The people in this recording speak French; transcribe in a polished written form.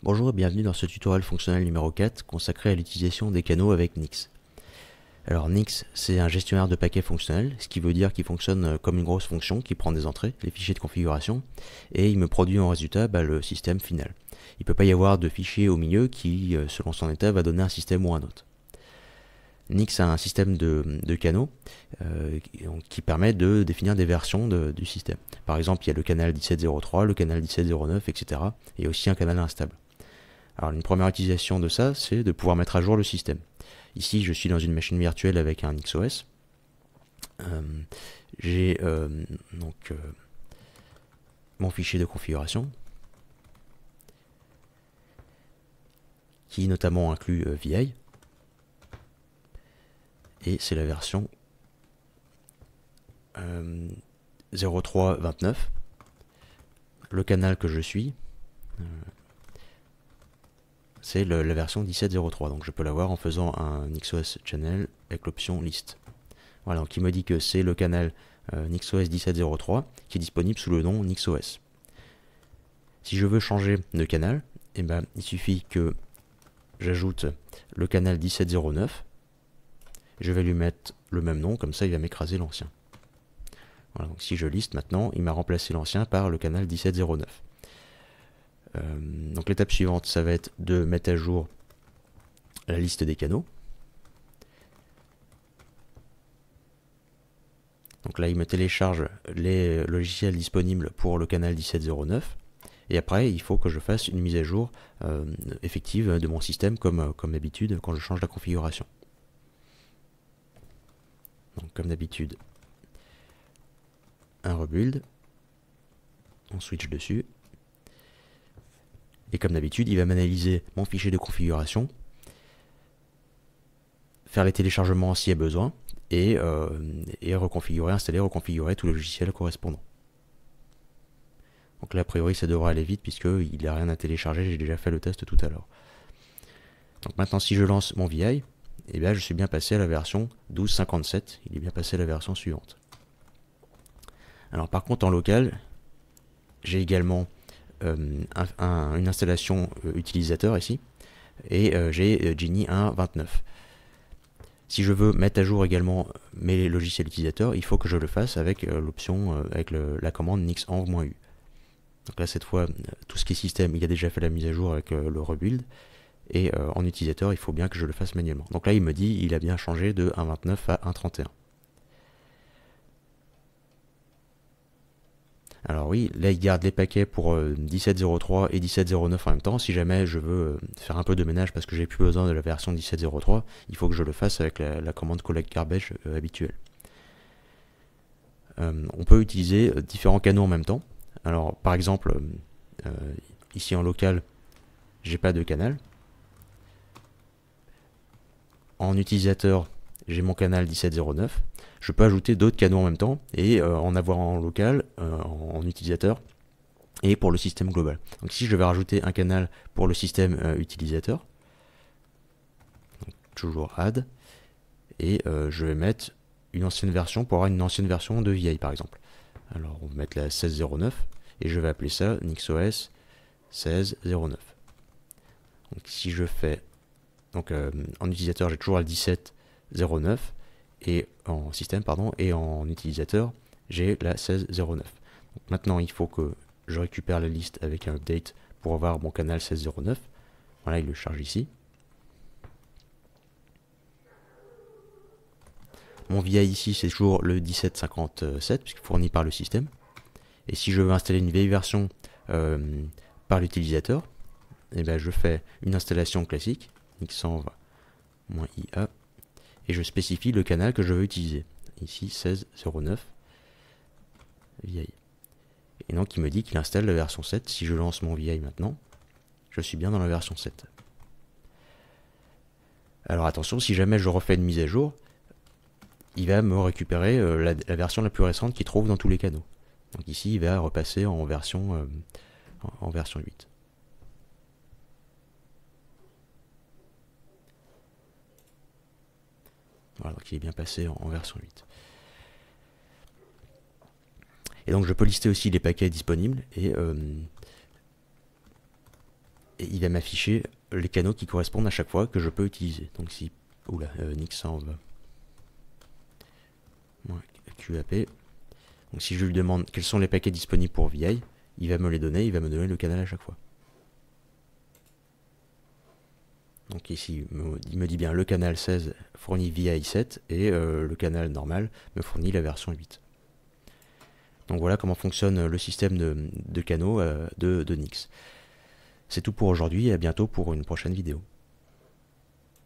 Bonjour et bienvenue dans ce tutoriel fonctionnel numéro 4 consacré à l'utilisation des canaux avec Nix. Alors Nix, c'est un gestionnaire de paquets fonctionnel, ce qui veut dire qu'il fonctionne comme une grosse fonction qui prend des entrées, les fichiers de configuration, et il me produit en résultat le système final. Il ne peut pas y avoir de fichier au milieu qui, selon son état, va donner un système ou un autre. Nix a un système de canaux qui permet de définir des versions du système. Par exemple, il y a le canal 17.03, le canal 17.09, etc. Et aussi un canal instable. Alors une première utilisation de ça, c'est de pouvoir mettre à jour le système. Ici, je suis dans une machine virtuelle avec un NixOS. J'ai mon fichier de configuration, qui notamment inclut VI, et c'est la version 03.29. Le canal que je suis, c'est la version 17.03, donc je peux l'avoir en faisant un NixOS channel avec l'option list. Voilà, donc il me dit que c'est le canal NixOS 17.03 qui est disponible sous le nom NixOS. Si je veux changer de canal, il suffit que j'ajoute le canal 17.09. Je vais lui mettre le même nom, comme ça il va m'écraser l'ancien. Voilà, donc si je liste maintenant, il m'a remplacé l'ancien par le canal 17.09. Donc l'étape suivante, ça va être de mettre à jour la liste des canaux. Donc là, il me télécharge les logiciels disponibles pour le canal 17.09. Et après, il faut que je fasse une mise à jour effective de mon système comme d'habitude quand je change la configuration. Donc comme d'habitude, un rebuild. On switch dessus. Et comme d'habitude, il va m'analyser mon fichier de configuration, faire les téléchargements s'il y a besoin, et reconfigurer, installer, reconfigurer tous les logiciels correspondants. Donc là, a priori, ça devrait aller vite puisqu'il n'a rien à télécharger, j'ai déjà fait le test tout à l'heure. Donc maintenant, si je lance mon VI, je suis bien passé à la version 12.57, il est bien passé à la version suivante. Alors par contre, en local, j'ai également une installation utilisateur ici, et j'ai Genie 1.29. Si je veux mettre à jour également mes logiciels utilisateurs, il faut que je le fasse avec l'option, avec la commande nixenv-u. Donc là, cette fois, tout ce qui est système, il a déjà fait la mise à jour avec le rebuild, et en utilisateur, il faut bien que je le fasse manuellement. Donc là, il me dit il a bien changé de 1.29 à 1.31. Alors oui, là il garde les paquets pour 17.03 et 17.09 en même temps. Si jamais je veux faire un peu de ménage parce que j'ai plus besoin de la version 17.03, il faut que je le fasse avec la commande collect garbage habituelle. On peut utiliser différents canaux en même temps. Alors par exemple, ici en local, j'ai pas de canal. En utilisateur, j'ai mon canal 17.09. Je peux ajouter d'autres canaux en même temps et en avoir en local, en utilisateur et pour le système global. Donc ici je vais rajouter un canal pour le système utilisateur, donc, toujours add, et je vais mettre une ancienne version pour avoir une ancienne version de VI par exemple. Alors on va mettre la 16.09 et je vais appeler ça NixOS 16.09. Donc si je fais, donc en utilisateur j'ai toujours la 17.09 et en système et en utilisateur j'ai la 16.09. Donc maintenant il faut que je récupère la liste avec un update pour avoir mon canal 16.09. Voilà, il le charge ici. Mon VI ici c'est toujours le 17.57 puisqu'il est fourni par le système. Et si je veux installer une vieille version par l'utilisateur, je fais une installation classique, nixenv-ia, et je spécifie le canal que je veux utiliser. Ici 16.09 VI. Et donc il me dit qu'il installe la version 7. Si je lance mon VI maintenant, je suis bien dans la version 7. Alors attention, si jamais je refais une mise à jour, il va me récupérer la version la plus récente qu'il trouve dans tous les canaux. Donc ici il va repasser en version 8. Voilà, donc il est bien passé en version 8. Et donc je peux lister aussi les paquets disponibles et et il va m'afficher les canaux qui correspondent à chaque fois que je peux utiliser. Donc si... Oula, Nix s'en va. QAP. Donc si je lui demande quels sont les paquets disponibles pour VI, il va me les donner, il va me donner le canal à chaque fois. Donc ici, il me dit bien le canal 16 fournit VI 7 et le canal normal me fournit la version 8. Donc voilà comment fonctionne le système de canaux de Nix. C'est tout pour aujourd'hui et à bientôt pour une prochaine vidéo.